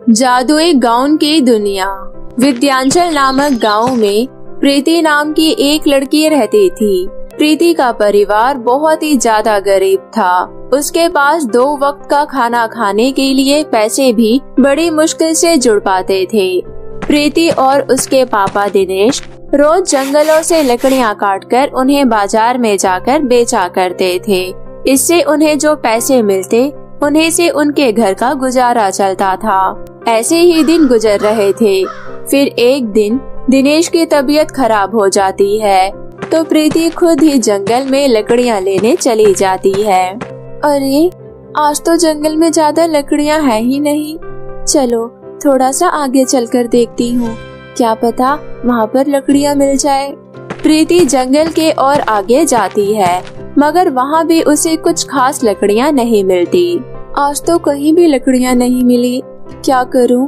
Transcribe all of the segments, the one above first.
जादुई गाउन की दुनिया। विद्यांचल नामक गांव में प्रीति नाम की एक लड़की रहती थी। प्रीति का परिवार बहुत ही ज्यादा गरीब था। उसके पास 2 वक्त का खाना खाने के लिए पैसे भी बड़ी मुश्किल से जुड़ पाते थे। प्रीति और उसके पापा दिनेश रोज जंगलों से लकड़ियां काटकर उन्हें बाजार में जाकर बेचा करते थे। इससे उन्हें जो पैसे मिलते उन्हीं से उनके घर का गुजारा चलता था। ऐसे ही दिन गुजर रहे थे। फिर एक दिन दिनेश की तबीयत खराब हो जाती है तो प्रीति खुद ही जंगल में लकड़ियां लेने चली जाती है। अरे आज तो जंगल में ज्यादा लकड़ियां है ही नहीं। चलो थोड़ा सा आगे चलकर देखती हूँ, क्या पता वहाँ पर लकड़ियाँ मिल जाए। प्रीति जंगल के और आगे जाती है मगर वहाँ भी उसे कुछ खास लकड़ियाँ नहीं मिलती। आज तो कहीं भी लकड़ियाँ नहीं मिली, क्या करूँ?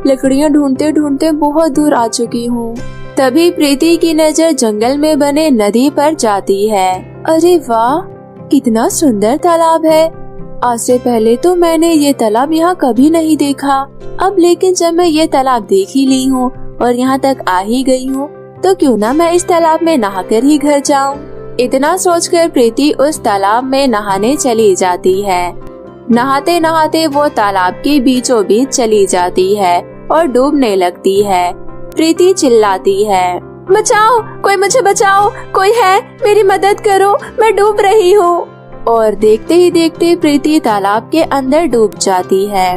लकड़ियाँ ढूंढते ढूंढते बहुत दूर आ चुकी हूँ। तभी प्रीति की नजर जंगल में बने नदी पर जाती है। अरे वाह, कितना सुंदर तालाब है। आज से पहले तो मैंने ये तालाब यहाँ कभी नहीं देखा। अब लेकिन जब मैं ये तालाब देख ही ली हूँ और यहाँ तक आ ही गई हूँ तो क्यों ना मैं इस तालाब में नहाकर ही घर जाऊँ। इतना सोचकर प्रीति उस तालाब में नहाने चली जाती है। नहाते नहाते वो तालाब के बीचों बीच चली जाती है और डूबने लगती है। प्रीति चिल्लाती है, बचाओ, कोई मुझे बचाओ, कोई है, मेरी मदद करो, मैं डूब रही हूँ। और देखते ही देखते प्रीति तालाब के अंदर डूब जाती है।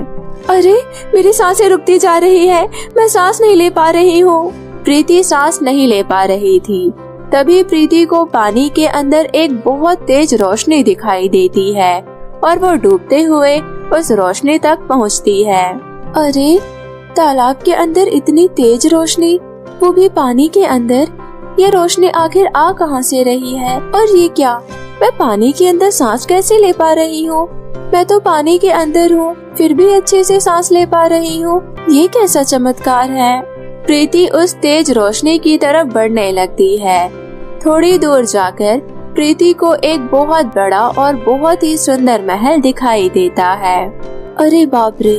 अरे मेरी सांसें रुकती जा रही है, मैं सांस नहीं ले पा रही हूँ। प्रीति सांस नहीं ले पा रही थी। तभी प्रीति को पानी के अंदर एक बहुत तेज रोशनी दिखाई देती है और वो डूबते हुए उस रोशनी तक पहुँचती है। अरे तालाब के अंदर इतनी तेज रोशनी, वो भी पानी के अंदर। ये रोशनी आखिर आ कहाँ से रही है? और ये क्या, मैं पानी के अंदर सांस कैसे ले पा रही हूँ? मैं तो पानी के अंदर हूँ फिर भी अच्छे से सांस ले पा रही हूँ। ये कैसा चमत्कार है? प्रीति उस तेज रोशनी की तरफ बढ़ने लगती है। थोड़ी दूर जाकर प्रीति को एक बहुत बड़ा और बहुत ही सुंदर महल दिखाई देता है। अरे बाप रे,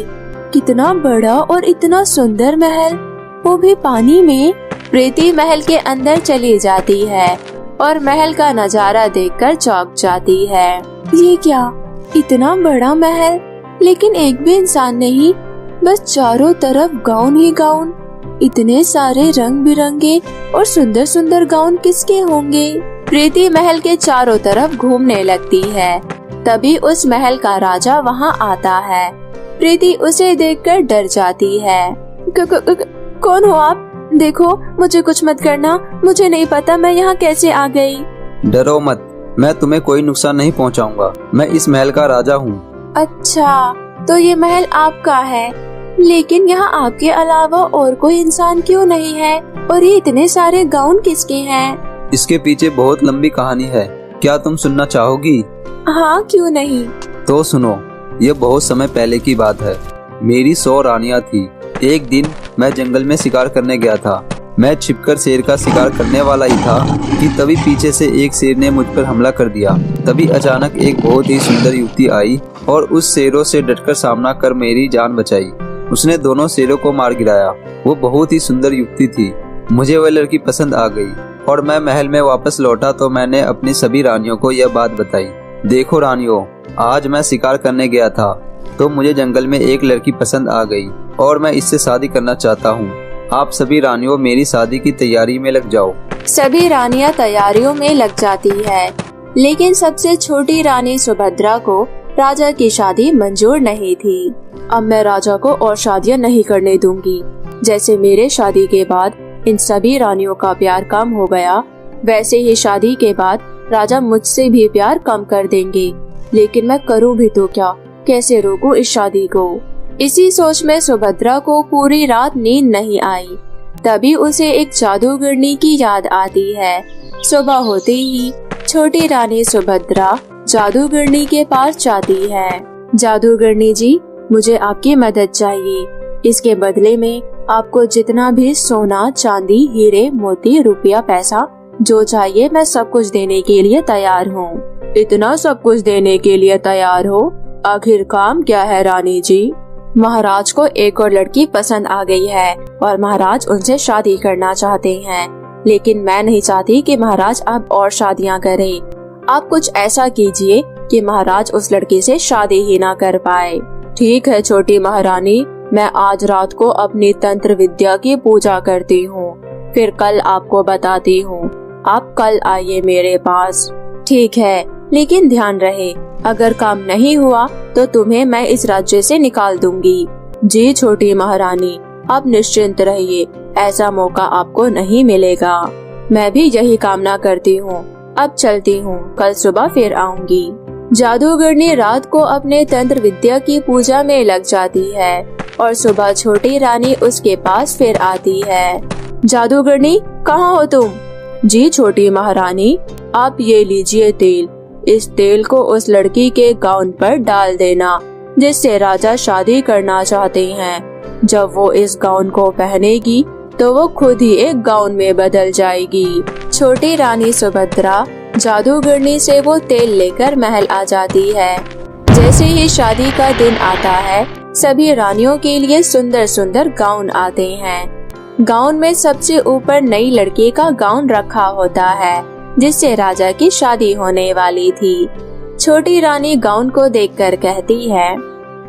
कितना बड़ा और इतना सुंदर महल, वो भी पानी में। प्रीति महल के अंदर चली जाती है और महल का नजारा देखकर चौंक जाती है। ये क्या, इतना बड़ा महल, लेकिन एक भी इंसान नहीं, बस चारों तरफ गाउन ही गाउन। इतने सारे रंग बिरंगे और सुंदर सुंदर गाउन किसके होंगे? प्रीति महल के चारों तरफ घूमने लगती है। तभी उस महल का राजा वहाँ आता है। प्रीति उसे देखकर डर जाती है। कौन हो आप? देखो, मुझे कुछ मत करना, मुझे नहीं पता मैं यहाँ कैसे आ गई। डरो मत, मैं तुम्हें कोई नुकसान नहीं पहुँचाऊंगा। मैं इस महल का राजा हूँ। अच्छा, तो ये महल आपका है, लेकिन यहाँ आपके अलावा और कोई इंसान क्यों नहीं है? और ये इतने सारे गाउन किसके हैं? इसके पीछे बहुत लंबी कहानी है, क्या तुम सुनना चाहोगी? हाँ, क्यों नहीं। तो सुनो, ये बहुत समय पहले की बात है। मेरी 100 रानियां थी। एक दिन मैं जंगल में शिकार करने गया था। मैं छिपकर शेर का शिकार करने वाला ही था कि तभी पीछे से एक शेर ने मुझ पर हमला कर दिया। तभी अचानक एक बहुत ही सुंदर युवती आई और उस शेरों से डटकर सामना कर मेरी जान बचाई। उसने दोनों शेरों को मार गिराया। वो बहुत ही सुंदर युवती थी। मुझे वह लड़की पसंद आ गई और मैं महल में वापस लौटा तो मैंने अपनी सभी रानियों को यह बात बताई। देखो रानियों, आज मैं शिकार करने गया था तो मुझे जंगल में एक लड़की पसंद आ गई और मैं इससे शादी करना चाहता हूँ। आप सभी रानियों मेरी शादी की तैयारी में लग जाओ। सभी रानियां तैयारियों में लग जाती है, लेकिन सबसे छोटी रानी सुभद्रा को राजा की शादी मंजूर नहीं थी। अब मैं राजा को और शादियां नहीं करने दूंगी। जैसे मेरे शादी के बाद इन सभी रानियों का प्यार कम हो गया, वैसे ही शादी के बाद राजा मुझसे भी प्यार कम कर देंगे। लेकिन मैं करूँ भी तो क्या, कैसे रोकूं इस शादी को? इसी सोच में सुभद्रा को पूरी रात नींद नहीं आई। तभी उसे एक जादूगरनी की याद आती है। सुबह होते ही छोटी रानी सुभद्रा जादूगरनी के पास जाती है। जादूगरनी जी, मुझे आपकी मदद चाहिए। इसके बदले में आपको जितना भी सोना, चांदी, हीरे, मोती, रुपया, पैसा जो चाहिए मैं सब कुछ देने के लिए तैयार हूँ। इतना सब कुछ देने के लिए तैयार हो? आखिर काम क्या है रानी जी? महाराज को एक और लड़की पसंद आ गई है और महाराज उनसे शादी करना चाहते हैं, लेकिन मैं नहीं चाहती कि महाराज अब और शादियां करें। आप कुछ ऐसा कीजिए कि महाराज उस लड़की से शादी ही ना कर पाए। ठीक है छोटी महारानी, मैं आज रात को अपनी तंत्र विद्या की पूजा करती हूँ, फिर कल आपको बताती हूँ। आप कल आइए मेरे पास। ठीक है, लेकिन ध्यान रहे, अगर काम नहीं हुआ तो तुम्हें मैं इस राज्य से निकाल दूंगी। जी छोटी महारानी, आप निश्चिंत रहिए, ऐसा मौका आपको नहीं मिलेगा। मैं भी यही कामना करती हूँ। अब चलती हूँ, कल सुबह फिर आऊंगी। जादूगरनी रात को अपने तंत्र विद्या की पूजा में लग जाती है और सुबह छोटी रानी उसके पास फिर आती है। जादूगरनी, कहाँ हो तुम? जी छोटी महारानी, आप ये लीजिए तेल। इस तेल को उस लड़की के गाउन पर डाल देना जिससे राजा शादी करना चाहते हैं। जब वो इस गाउन को पहनेगी तो वो खुद ही एक गाउन में बदल जाएगी। छोटी रानी सुभद्रा जादूगरनी से वो तेल लेकर महल आ जाती है। जैसे ही शादी का दिन आता है, सभी रानियों के लिए सुंदर सुंदर गाउन आते हैं। गाउन में सबसे ऊपर नई लड़की का गाउन रखा होता है जिससे राजा की शादी होने वाली थी। छोटी रानी गाउन को देखकर कहती है,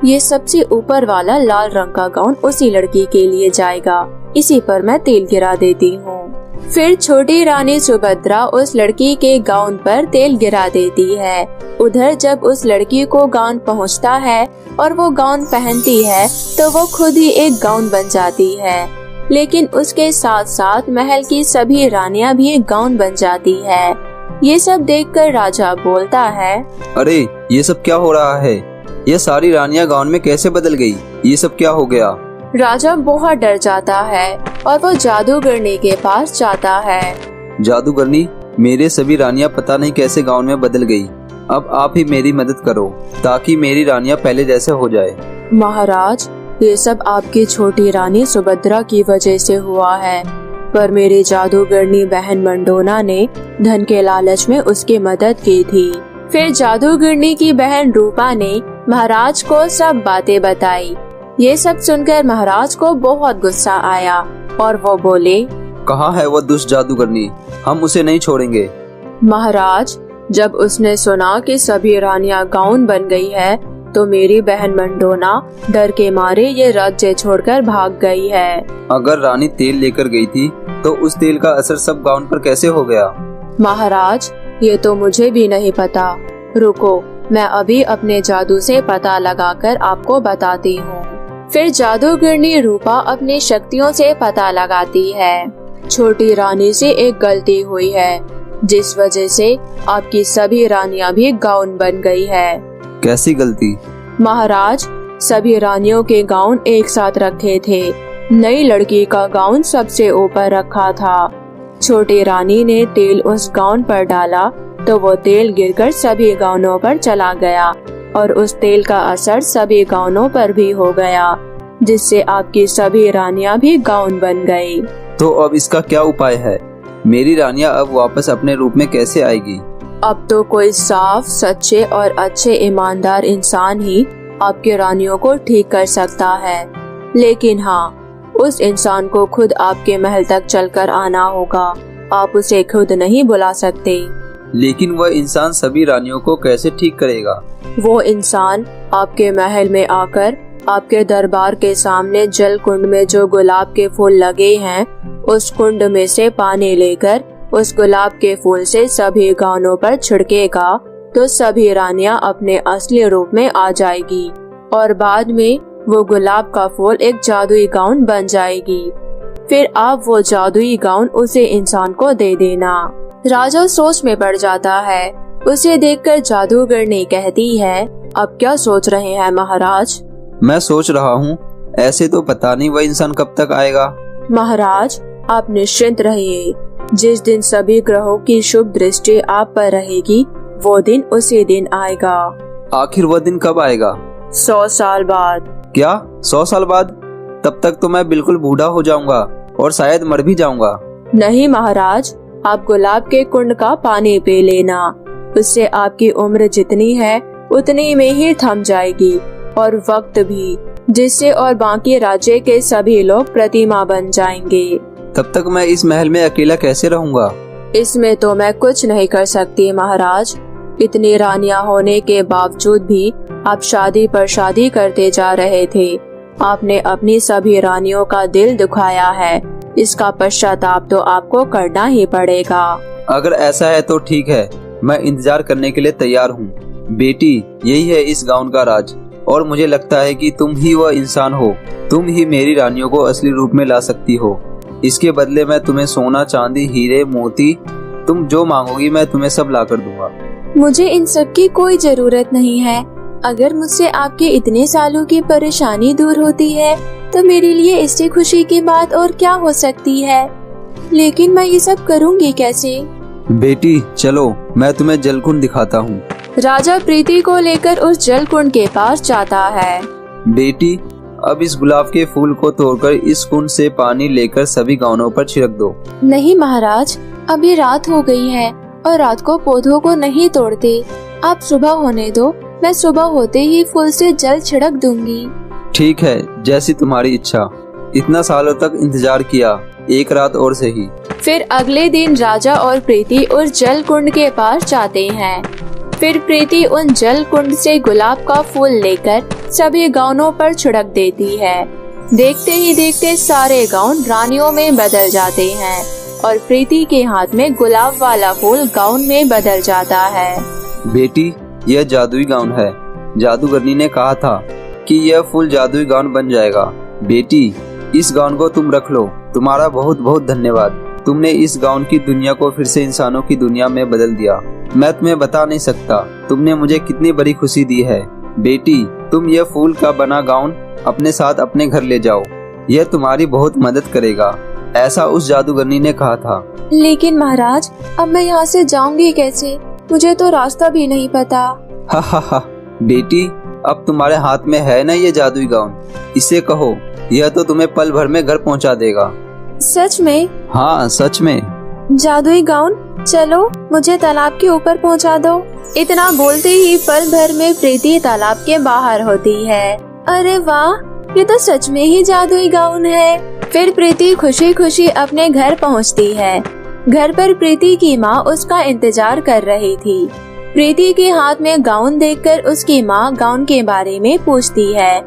ये सबसे ऊपर वाला लाल रंग का गाउन उसी लड़की के लिए जाएगा, इसी पर मैं तेल गिरा देती हूँ। फिर छोटी रानी सुभद्रा उस लड़की के गाउन पर तेल गिरा देती है। उधर जब उस लड़की को गाउन पहुँचता है और वो गाउन पहनती है तो वो खुद ही एक गाउन बन जाती है, लेकिन उसके साथ साथ महल की सभी रानियां भी एक गाउन बन जाती है। ये सब देखकर राजा बोलता है, अरे ये सब क्या हो रहा है? ये सारी रानियां गाउन में कैसे बदल गई? ये सब क्या हो गया? राजा बहुत डर जाता है और वो जादूगरनी के पास जाता है। जादूगरनी, मेरे सभी रानियां पता नहीं कैसे गाउन में बदल गई। अब आप ही मेरी मदद करो ताकि मेरी रानियां पहले जैसे हो जाए। महाराज, ये सब आपकी छोटी रानी सुभद्रा की वजह से हुआ है, पर मेरी जादूगरनी बहन मंडोना ने धन के लालच में उसकी मदद की थी। फिर जादूगरनी की बहन रूपा ने महाराज को सब बातें बताई। ये सब सुनकर महाराज को बहुत गुस्सा आया और वो बोले, कहाँ है वो दुष्ट जादूगरनी? हम उसे नहीं छोड़ेंगे। महाराज, जब उसने सुना कि सभी रानियां गाउन बन गई है तो मेरी बहन मंडोना डर के मारे ये राज्य छोड़कर भाग गई है। अगर रानी तेल लेकर गई थी तो उस तेल का असर सब गाउन पर कैसे हो गया? महाराज, ये तो मुझे भी नहीं पता। रुको, मैं अभी अपने जादू से पता लगाकर आपको बताती हूँ। फिर जादूगरनी रूपा अपनी शक्तियों से पता लगाती है। छोटी रानी से एक गलती हुई है जिस वजह से आपकी सभी रानियां भी गाउन बन गई है। कैसी गलती? महाराज, सभी रानियों के गाउन एक साथ रखे थे। नई लड़की का गाउन सबसे ऊपर रखा था। छोटी रानी ने तेल उस गाउन पर डाला तो वो तेल गिरकर सभी गाउनों पर चला गया और उस तेल का असर सभी गाउनों पर भी हो गया, जिससे आपकी सभी रानियां भी गाउन बन गई। तो अब इसका क्या उपाय है? मेरी रानियां अब वापस अपने रूप में कैसे आएगी? अब तो कोई साफ, सच्चे और अच्छे ईमानदार इंसान ही आपकी रानियों को ठीक कर सकता है, लेकिन हाँ, उस इंसान को खुद आपके महल तक चलकर आना होगा। आप उसे खुद नहीं बुला सकते। लेकिन वह इंसान सभी रानियों को कैसे ठीक करेगा? वो इंसान आपके महल में आकर आपके दरबार के सामने जल कुंड में जो गुलाब के फूल लगे हैं, उस कुंड में से पानी लेकर उस गुलाब के फूल से सभी गाउनों पर छिड़केगा तो सभी रानियां अपने असली रूप में आ जाएगी और बाद में वो गुलाब का फूल एक जादुई गाउन बन जाएगी। फिर आप वो जादुई गाउन उसे इंसान को दे देना। राजा सोच में पड़ जाता है। उसे देखकर जादूगरनी कहती है, अब क्या सोच रहे हैं महाराज? मैं सोच रहा हूँ, ऐसे तो पता नहीं वह इंसान कब तक आएगा। महाराज, आप निश्चिंत रहिए। जिस दिन सभी ग्रहों की शुभ दृष्टि आप पर रहेगी, वो दिन उसी दिन आएगा। आखिर वह दिन कब आएगा? 100 साल बाद। क्या 100 साल बाद? तब तक तो मैं बिल्कुल बूढ़ा हो जाऊंगा और शायद मर भी जाऊंगा। नहीं महाराज, आप गुलाब के कुंड का पानी पी लेना, उससे आपकी उम्र जितनी है उतनी में ही थम जाएगी और वक्त भी। जिससे और बाकी राज्य के सभी लोग प्रतिमा बन जाएंगे। तब तक मैं इस महल में अकेला कैसे रहूंगा? इसमें तो मैं कुछ नहीं कर सकती महाराज। इतनी रानियां होने के बावजूद भी आप शादी पर शादी करते जा रहे थे। आपने अपनी सभी रानियों का दिल दुखाया है। इसका पश्चाताप तो आपको करना ही पड़ेगा। अगर ऐसा है तो ठीक है, मैं इंतजार करने के लिए तैयार हूँ। बेटी, यही है इस गांव का राज, और मुझे लगता है कि तुम ही वह इंसान हो। तुम ही मेरी रानियों को असली रूप में ला सकती हो। इसके बदले मैं तुम्हें सोना, चांदी, हीरे, मोती, तुम जो मांगोगी मैं तुम्हें सब ला कर दूंगा। मुझे इन सब की कोई जरूरत नहीं है। अगर मुझसे आपके इतने सालों की परेशानी दूर होती है तो मेरे लिए इससे खुशी की बात और क्या हो सकती है। लेकिन मैं ये सब करूँगी कैसे? बेटी चलो, मैं तुम्हें जलकुंड दिखाता हूँ। राजा प्रीति को लेकर उस जलकुंड के पास जाता है। बेटी, अब इस गुलाब के फूल को तोड़कर इस कुंड से पानी लेकर सभी गांवों पर छिड़क दो। नहीं महाराज, अभी रात हो गई है और रात को पौधों को नहीं तोड़ते। आप सुबह होने दो, मैं सुबह होते ही फूल से जल छिड़क दूंगी। ठीक है, जैसी तुम्हारी इच्छा। इतना सालों तक इंतजार किया, एक रात और सही। फिर अगले दिन राजा और प्रीति उस जल कुंड के पास जाते हैं। फिर प्रीति उन जल कुंड से गुलाब का फूल लेकर सभी गांवों पर छिड़क देती है। देखते ही देखते सारे गांव रानियों में बदल जाते हैं और प्रीति के हाथ में गुलाब वाला फूल गाउन में बदल जाता है। बेटी, यह जादुई गाउन है। जादूगरनी ने कहा था कि यह फूल जादुई गाउन बन जाएगा। बेटी, इस गाउन को तुम रख लो। तुम्हारा बहुत बहुत धन्यवाद। तुमने इस गाउन की दुनिया को फिर से इंसानों की दुनिया में बदल दिया। मैं तुम्हें बता नहीं सकता तुमने मुझे कितनी बड़ी खुशी दी है। बेटी, तुम यह फूल का बना गाउन अपने साथ अपने घर ले जाओ। यह तुम्हारी बहुत मदद करेगा, ऐसा उस जादूगरनी ने कहा था। लेकिन महाराज, अब मैं यहाँ से जाऊंगी कैसे? मुझे तो रास्ता भी नहीं पता। हा हा हा। बेटी, अब तुम्हारे हाथ में है ना ये जादुई गाउन। इसे कहो, यह तो तुम्हें पल भर में घर पहुँचा देगा। सच में? हाँ, सच में। जादुई गाउन, चलो मुझे तालाब के ऊपर पहुंचा दो। इतना बोलते ही पल भर में प्रीति तालाब के बाहर होती है। अरे वाह, ये तो सच में ही जादुई गाउन है। फिर प्रीति खुशी खुशी अपने घर पहुंचती है। घर पर प्रीति की माँ उसका इंतजार कर रही थी। प्रीति के हाथ में गाउन देखकर उसकी माँ गाउन के बारे में पूछती है।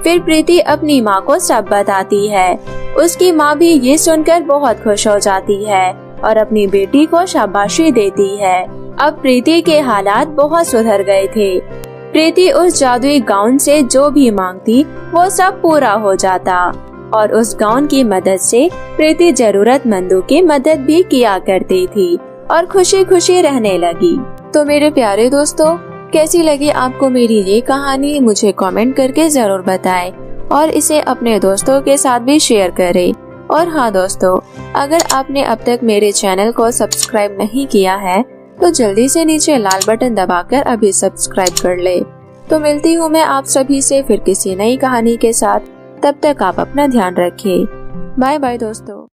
फिर प्रीति अपनी माँ को सब बताती है। उसकी माँ भी ये सुनकर बहुत खुश हो जाती है और अपनी बेटी को शाबाशी देती है। अब प्रीति के हालात बहुत सुधर गए थे। प्रीति उस जादुई गाउन से जो भी मांगती वो सब पूरा हो जाता और उस गाउन की मदद से प्रीति जरूरतमंदों की मदद भी किया करती थी और खुशी खुशी रहने लगी। तो मेरे प्यारे दोस्तों, कैसी लगी आपको मेरी ये कहानी? मुझे कमेंट करके जरूर बताएं और इसे अपने दोस्तों के साथ भी शेयर करें। और हाँ दोस्तों, अगर आपने अब तक मेरे चैनल को सब्सक्राइब नहीं किया है तो जल्दी से नीचे लाल बटन दबाकर अभी सब्सक्राइब कर ले। तो मिलती हूँ मैं आप सभी से फिर किसी नई कहानी के साथ। तब तक आप अपना ध्यान रखें। बाय बाय दोस्तों।